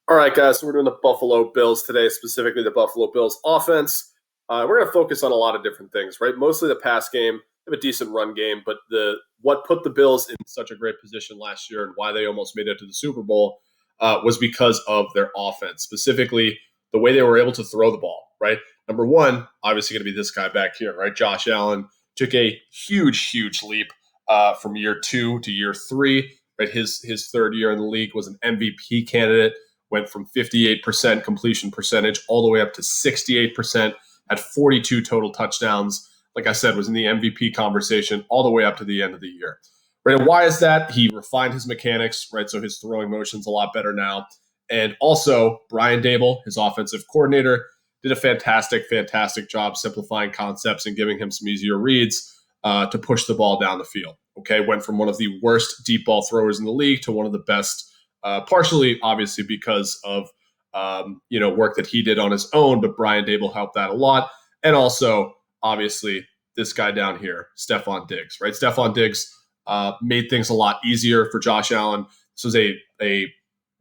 All right, guys, so we're doing the Buffalo Bills today, specifically the Buffalo Bills offense. We're going to focus on a lot of different things, right? Mostly the pass game. They have a decent run game, but the what put the Bills in such a great position last year and why they almost made it to the Super Bowl was because of their offense, specifically the way they were able to throw the ball, right? Number one, obviously going to be this guy back here, right? Josh Allen took a huge leap from year two to year three, right? His third year in the league was an MVP candidate, went from 58% completion percentage all the way up to 68%, had 42 total touchdowns. Like I said, was in the MVP conversation all the way up to the end of the year. Right? And why is that? He refined his mechanics, right? So his throwing motion's a lot better now. And also, Brian Dable, his offensive coordinator, did a fantastic job simplifying concepts and giving him some easier reads to push the ball down the field. Okay, went from one of the worst deep ball throwers in the league to one of the best, partially obviously because of work that he did on his own, but Brian Dable helped that a lot, and also obviously this guy down here, Stefon Diggs, right? Stefon Diggs made things a lot easier for Josh Allen. This was a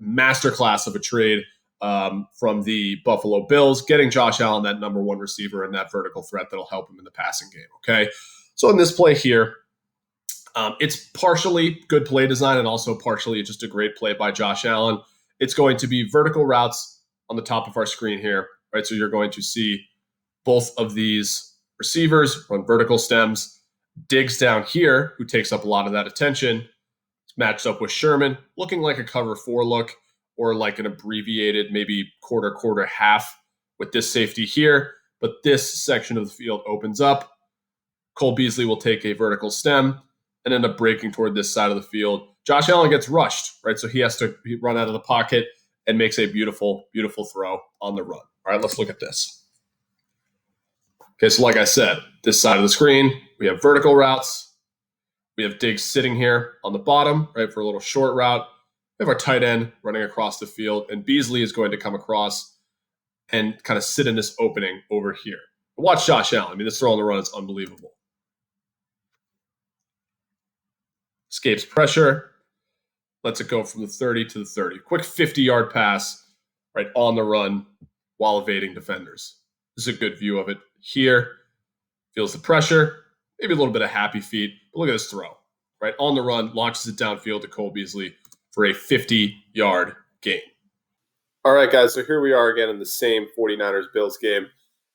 masterclass of a trade from the Buffalo Bills, getting Josh Allen that number one receiver and that vertical threat that'll help him in the passing game. Okay, so in this play here, it's partially good play design and also partially just a great play by Josh Allen. It's going to be vertical routes on the top of our screen here, right? So you're going to see both of these receivers run vertical stems. Diggs down here, who takes up a lot of that attention, is matched up with Sherman, looking like a cover four look or like an abbreviated maybe quarter half with this safety here. But this section of the field opens up. Cole Beasley will take a vertical stem and end up breaking toward this side of the field. Josh Allen gets rushed, right? So he has to run out of the pocket and makes a beautiful throw on the run. All right, let's look at this. Okay, so like I said, this side of the screen, we have vertical routes. We have Diggs sitting here on the bottom, right, for a little short route. We have our tight end running across the field, and Beasley is going to come across and kind of sit in this opening over here. Watch Josh Allen. I mean, this throw on the run is unbelievable. Escapes pressure, lets it go from the 30 to the 30. Quick 50-yard pass right on the run while evading defenders. This is a good view of it here. Feels the pressure, maybe a little bit of happy feet, but look at this throw. Right on the run, launches it downfield to Cole Beasley for a 50-yard gain. All right, guys, so here we are again in the same 49ers-Bills game.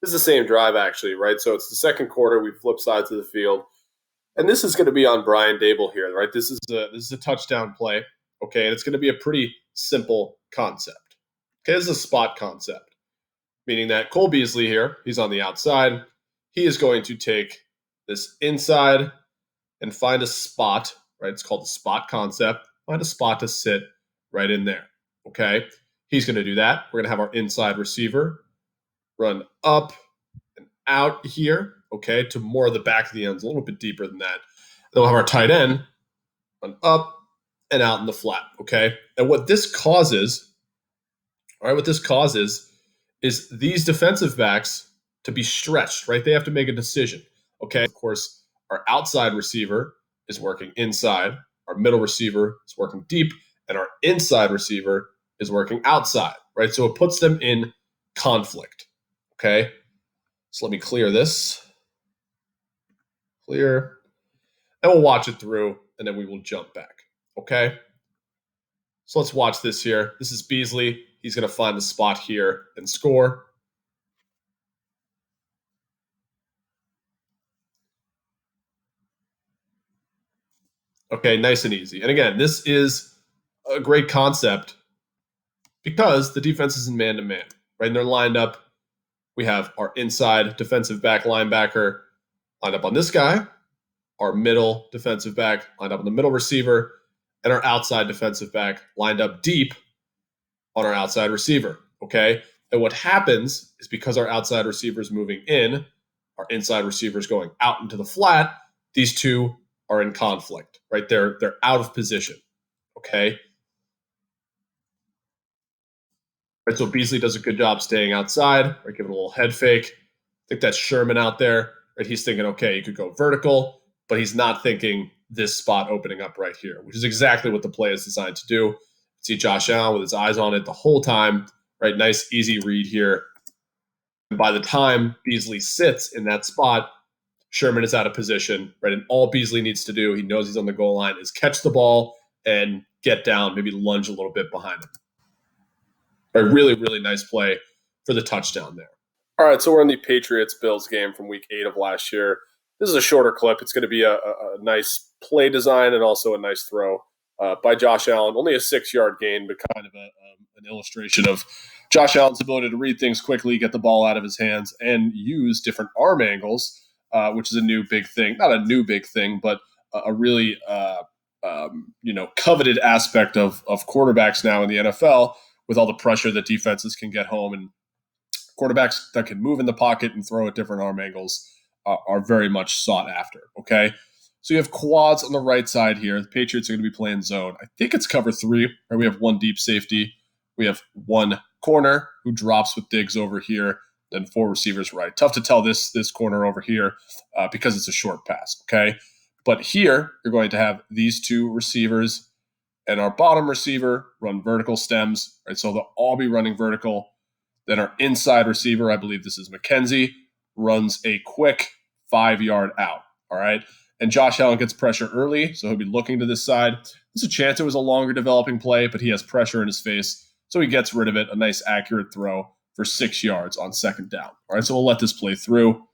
This is the same drive, actually, right? So it's the second quarter. We flip sides of the field. And this is going to be on Brian Dable here, right? This is a touchdown play, okay? And it's going to be a pretty simple concept. Okay, this is a spot concept, meaning that Cole Beasley here, he's on the outside. He is going to take this inside and find a spot, right? It's called the spot concept. Find a spot to sit right in there, okay? He's going to do that. We're going to have our inside receiver run up and out here, okay, to more of the back of the ends, a little bit deeper than that. Then we'll have our tight end run up and out in the flat, okay? And what this causes, all right, is these defensive backs to be stretched, right? They have to make a decision, okay? Of course, our outside receiver is working inside, our middle receiver is working deep, and our inside receiver is working outside, right? So it puts them in conflict, okay? So let me clear this. Clear. And we'll watch it through, and then we will jump back. Okay? So let's watch this here. This is Beasley. He's going to find the spot here and score. Okay, nice and easy. And again, this is a great concept because the defense is in man-to-man, right? And they're lined up. We have our inside defensive back linebacker lined up on this guy, our middle defensive back lined up on the middle receiver, and our outside defensive back lined up deep on our outside receiver, okay? And what happens is because our outside receiver is moving in, our inside receiver is going out into the flat, these two are in conflict, right? They're out of position, okay? Right, so Beasley does a good job staying outside, right? Giving a little head fake. I think that's Sherman out there, right? He's thinking, okay, you could go vertical, but he's not thinking this spot opening up right here, which is exactly what the play is designed to do. See Josh Allen with his eyes on it the whole time, right? Nice, easy read here. And by the time Beasley sits in that spot, Sherman is out of position, right? And all Beasley needs to do, he knows he's on the goal line, is catch the ball and get down, maybe lunge a little bit behind him. A really, really nice play for the touchdown there. All right, so we're in the Patriots-Bills game from Week 8 of last year. This is a shorter clip. It's going to be a nice play design and also a nice throw by Josh Allen. Only a 6-yard gain, but kind of an illustration of Josh Allen's ability to read things quickly, get the ball out of his hands, and use different arm angles, which is a new big thing. Not a new big thing, but a really coveted aspect of quarterbacks now in the NFL, with all the pressure that defenses can get home, and quarterbacks that can move in the pocket and throw at different arm angles are very much sought after, okay? So you have quads on the right side here. The Patriots are going to be playing zone. I think it's cover 3, or we have one deep safety. We have one corner who drops with Diggs over here, then 4 receivers right. Tough to tell this corner over here because it's a short pass, okay? But here, you're going to have these 2 receivers and our bottom receiver run vertical stems, right? So they'll all be running vertical. Then our inside receiver, I believe this is McKenzie, runs a quick 5-yard out, all right? And Josh Allen gets pressure early, so he'll be looking to this side. There's a chance it was a longer developing play, but he has pressure in his face, so he gets rid of it. A nice accurate throw for 6 yards on second down. All right, so we'll let this play through. All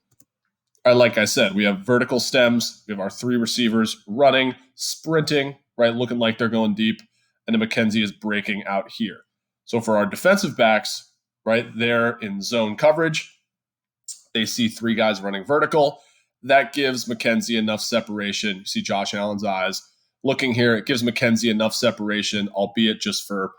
right, like I said, we have vertical stems. We have our 3 receivers running, sprinting, right, looking like they're going deep, and then McKenzie is breaking out here. So for our defensive backs, right, they're in zone coverage. They see 3 guys running vertical. That gives McKenzie enough separation. You see Josh Allen's eyes looking here. It gives McKenzie enough separation, albeit just for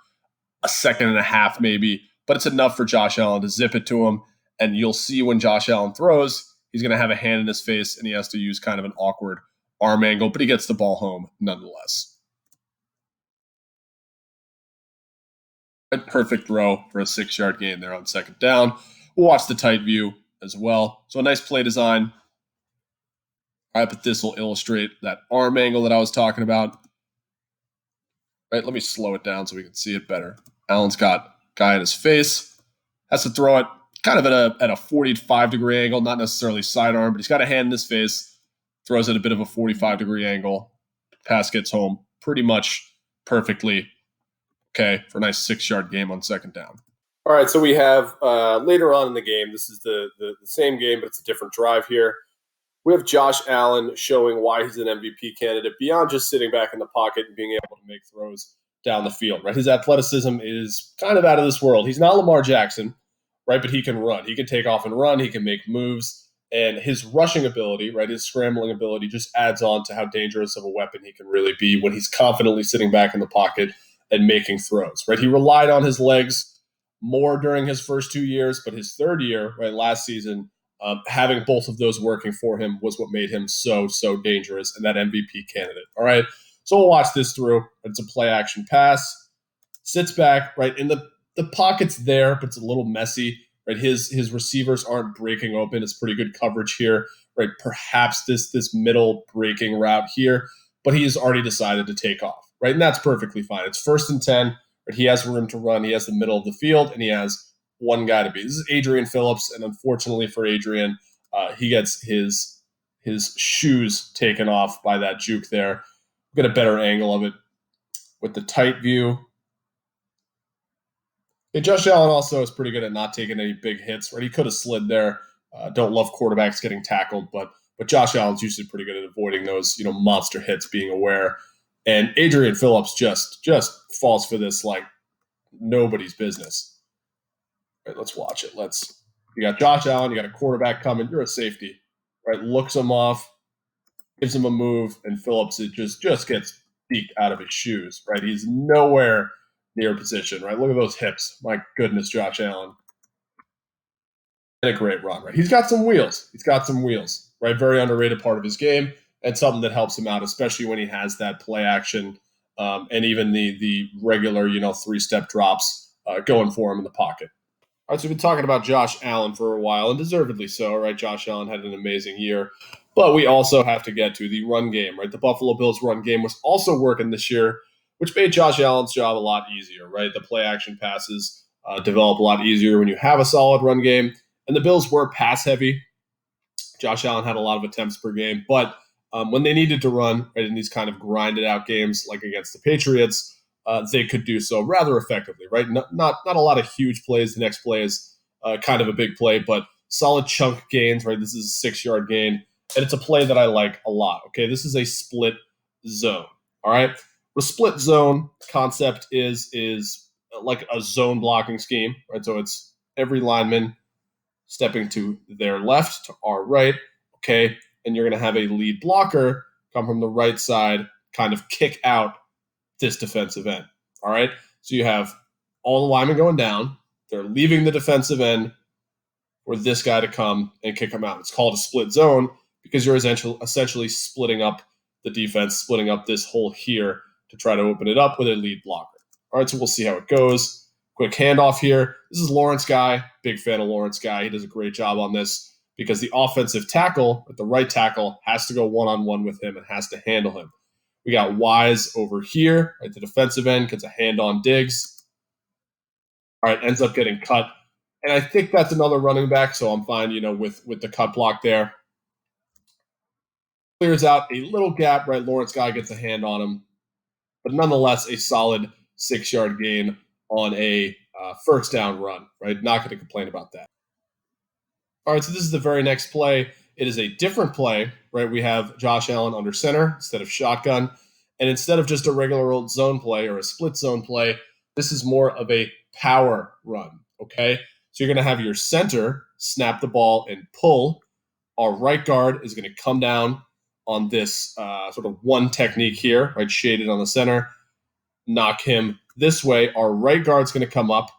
a second and a half maybe, but it's enough for Josh Allen to zip it to him. And you'll see when Josh Allen throws, he's going to have a hand in his face, and he has to use kind of an awkward arm angle, but he gets the ball home nonetheless. A perfect throw for a 6-yard gain there on second down. We'll watch the tight view as well. So a nice play design. All right, but this will illustrate that arm angle that I was talking about. Right, let me slow it down so we can see it better. Allen's got guy in his face. Has to throw it kind of at a 45-degree angle, not necessarily sidearm, but he's got a hand in his face. Throws at a bit of a 45-degree angle. Pass gets home pretty much perfectly. Okay, for a nice 6-yard game on second down. All right, so we have later on in the game, this is the same game, but it's a different drive here. We have Josh Allen showing why he's an MVP candidate beyond just sitting back in the pocket and being able to make throws down the field, right? His athleticism is kind of out of this world. He's not Lamar Jackson, right? But he can run. He can take off and run. He can make moves. And his rushing ability, right, his scrambling ability just adds on to how dangerous of a weapon he can really be when he's confidently sitting back in the pocket and making throws, right? He relied on his legs more during his first 2 years, but his third year, right, last season, having both of those working for him was what made him so dangerous and that MVP candidate. All right, so we'll watch this through. It's a play action pass. Sits back, right, in the pocket's there, but it's a little messy, right? His receivers aren't breaking open. It's pretty good coverage here, right? Perhaps this middle breaking route here, but he has already decided to take off, right? And that's perfectly fine. It's 1st and 10, but he has room to run. He has the middle of the field, and he has one guy to beat. This is Adrian Phillips, and unfortunately for Adrian, he gets his shoes taken off by that juke there. We'll get a better angle of it with the tight view. Okay, Josh Allen also is pretty good at not taking any big hits, right? He could have slid there. Don't love quarterbacks getting tackled, but Josh Allen's usually pretty good at avoiding those, monster hits, being aware. And Adrian Phillips just falls for this like nobody's business. Right, let's watch it. You got Josh Allen, you got a quarterback coming, you're a safety, right? Looks him off, gives him a move, and Phillips it just gets beat out of his shoes, right? He's nowhere near position, right? Look at those hips. My goodness, Josh Allen. And a great run, right? He's got some wheels, right? Very underrated part of his game, and something that helps him out, especially when he has that play action and even the regular, 3-step drops going for him in the pocket. All right, so we've been talking about Josh Allen for a while, and deservedly so, right? Josh Allen had an amazing year. But we also have to get to the run game, right? The Buffalo Bills run game was also working this year, which made Josh Allen's job a lot easier, right? The play action passes develop a lot easier when you have a solid run game. And the Bills were pass heavy. Josh Allen had a lot of attempts per game, but when they needed to run, right, in these kind of grinded out games like against the Patriots, they could do so rather effectively, right? Not a lot of huge plays. The next play is kind of a big play, but solid chunk gains, right? This is a 6-yard gain, and it's a play that I like a lot. Okay, this is a split zone. All right, the split zone concept is like a zone blocking scheme, right? So it's every lineman stepping to their left, to our right, okay? And you're going to have a lead blocker come from the right side, kind of kick out this defensive end, all right? So you have all the linemen going down. They're leaving the defensive end for this guy to come and kick him out. It's called a split zone because you're essentially splitting up the defense, splitting up this hole here to try to open it up with a lead blocker. All right, so we'll see how it goes. Quick handoff here. This is Lawrence Guy. Big fan of Lawrence Guy. He does a great job on this because the offensive tackle, the right tackle, has to go one-on-one with him and has to handle him. We got Wise over here, right? The defensive end gets a hand on Diggs. All right, ends up getting cut. And I think that's another running back, so I'm fine, with the cut block there. Clears out a little gap, right? Lawrence Guy gets a hand on him. But nonetheless, a solid 6-yard gain on a first down run, right? Not going to complain about that. All right, so this is the very next play. It is a different play, right? We have Josh Allen under center instead of shotgun. And instead of just a regular old zone play or a split zone play, this is more of a power run, okay? So you're going to have your center snap the ball and pull. Our right guard is going to come down on this sort of one technique here, right? Shaded on the center. Knock him this way. Our right guard's going to come up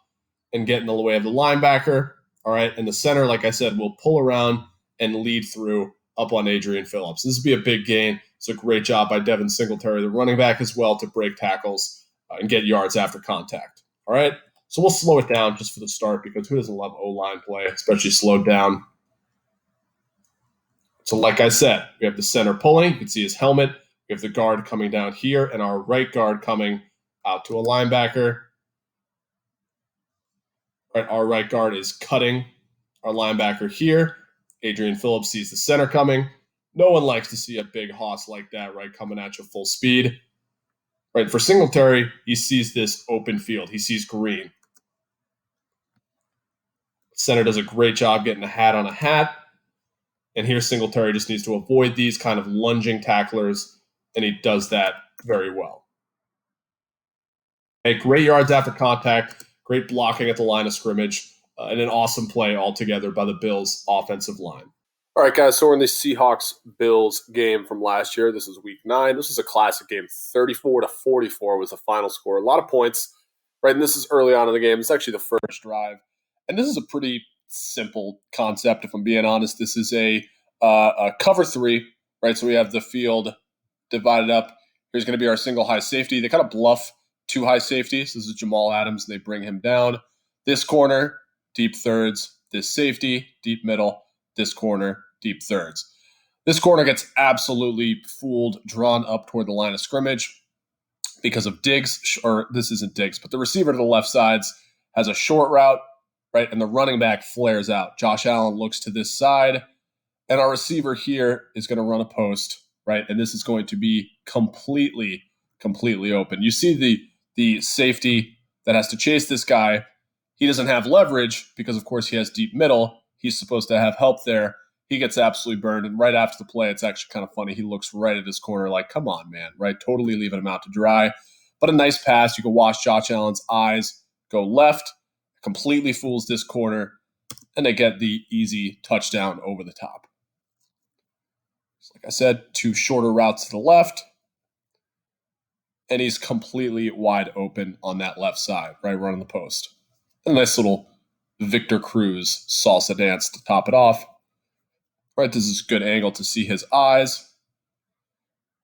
and get in the way of the linebacker. All right. And the center, like I said, will pull around and lead through up on Adrian Phillips. This would be a big gain. It's a great job by Devin Singletary, the running back, as well, to break tackles and get yards after contact. All right. So we'll slow it down just for the start because who doesn't love O-line play, especially slowed down? So like I said, we have the center pulling. You can see his helmet. We have the guard coming down here and our right guard coming out to a linebacker. Right, our right guard is cutting our linebacker here. Adrian Phillips sees the center coming. No one likes to see a big hoss like that, right, coming at you full speed. Right, for Singletary, he sees this open field. He sees green. Center does a great job getting a hat on a hat. And here Singletary just needs to avoid these kind of lunging tacklers, and he does that very well. Okay, great yards after contact, great blocking at the line of scrimmage, and an awesome play altogether by the Bills' offensive line. All right, guys, so we're in the Seahawks-Bills game from last year. This is Week 9. This was a classic game. 34-44 was the final score. A lot of points, right? And this is early on in the game. It's actually the first drive. And this is a pretty simple concept, if I'm being honest. This is a cover 3, right? So we have the field divided up. Here's going to be our single high safety. They kind of bluff 2 high safeties. This is Jamal Adams. They bring him down. This corner, deep thirds. This safety, deep middle. This corner, deep thirds. This corner gets absolutely fooled, drawn up toward the line of scrimmage because of Diggs, or this isn't Diggs, but the receiver to the left sides has a short route, right? And the running back flares out. Josh Allen looks to this side, and our receiver here is going to run a post, right? And this is going to be completely open. You see the safety that has to chase this guy. He doesn't have leverage because, of course, he has deep middle. He's supposed to have help there. He gets absolutely burned. And right after the play, it's actually kind of funny. He looks right at his corner like, come on, man, right? Totally leaving him out to dry. But a nice pass. You can watch Josh Allen's eyes go left, completely fools this corner, and they get the easy touchdown over the top. So like I said, 2 shorter routes to the left, and he's completely wide open on that left side, right, running the post. A nice little Victor Cruz salsa dance to top it off. Right, this is a good angle to see his eyes.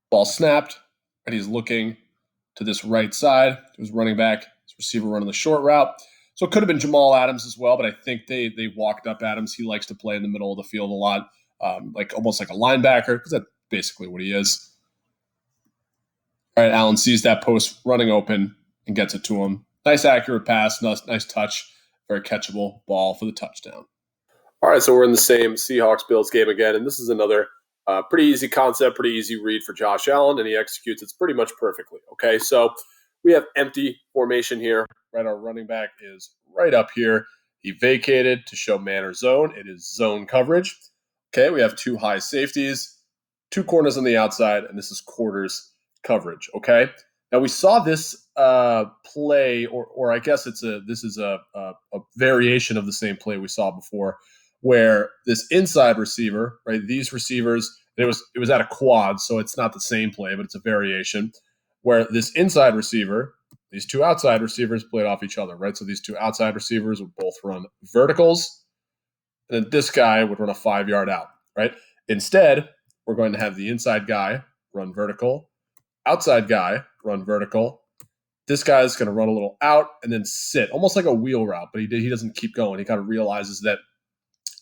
Ball snapped, and he's looking to this right side. To his running back, his receiver running the short route. So it could have been Jamal Adams as well, but I think they walked up Adams. He likes to play in the middle of the field a lot, like almost like a linebacker, because that's basically what he is. All right, Allen sees that post running open and gets it to him. Nice accurate pass, nice touch, very catchable ball for the touchdown. All right, so we're in the same Seahawks-Bills game again, and this is another pretty easy concept, pretty easy read for Josh Allen, and he executes it pretty much perfectly. Okay, so we have empty formation here. Right, our running back is right up here. He vacated to show man or zone. It is zone coverage. Okay, we have two high safeties, two corners on the outside, and this is quarters coverage. Okay, now we saw this play, or I guess this is a variation of the same play we saw before, where this inside receiver, right? These receivers, it was at a quad, so it's not the same play, but it's a variation where this inside receiver, these two outside receivers played off each other, right? So these two outside receivers would both run verticals, and then this guy would run a 5-yard out, right? Instead, we're going to have the inside guy run vertical, outside guy run vertical. This guy is going to run a little out and then sit, almost like a wheel route, but he doesn't keep going. He kind of realizes that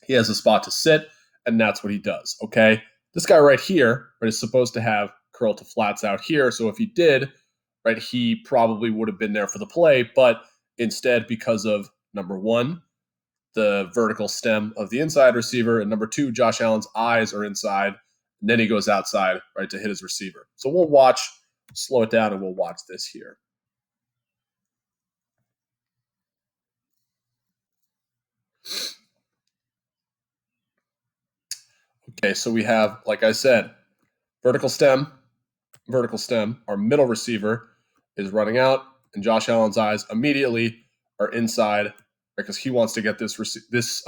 he has a spot to sit, and that's what he does, okay? This guy right here, right, is supposed to have curl to flats out here, so if he did, right, he probably would have been there for the play, but instead, because of, number one, the vertical stem of the inside receiver, and number two, Josh Allen's eyes are inside, and then he goes outside, right, to hit his receiver. So we'll slow it down, and we'll watch this here. Okay, so we have, like I said, vertical stem. Our middle receiver is running out, and Josh Allen's eyes immediately are inside because he wants to get this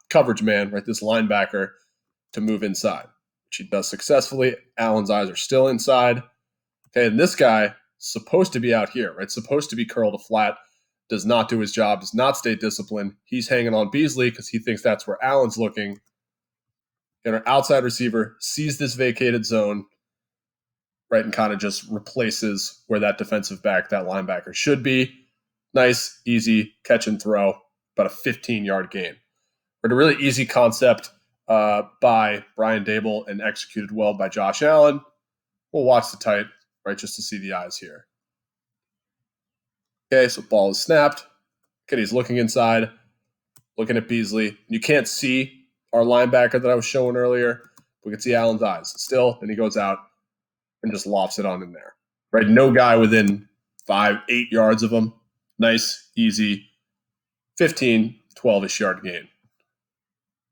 coverage man, right, this linebacker, to move inside, which he does successfully. Allen's eyes are still inside. Okay, and this guy supposed to be out here, right? Supposed to be curl to flat, does not do his job, does not stay disciplined. He's hanging on Beasley because he thinks that's where Allen's looking. And our outside receiver sees this vacated zone, right, and kind of just replaces where that defensive back, that linebacker should be. Nice, easy catch and throw, about a 15-yard gain. But a really easy concept by Brian Daboll and executed well by Josh Allen. We'll watch the tight, right, just to see the eyes here. Okay, so ball is snapped. Okay, he's looking inside, looking at Beasley. You can't see our linebacker that I was showing earlier. We can see Allen's eyes still, and he goes out and just lofts it on in there. Right, no guy within 5-8 yards of him. Nice, easy, 15, 12-ish yard gain.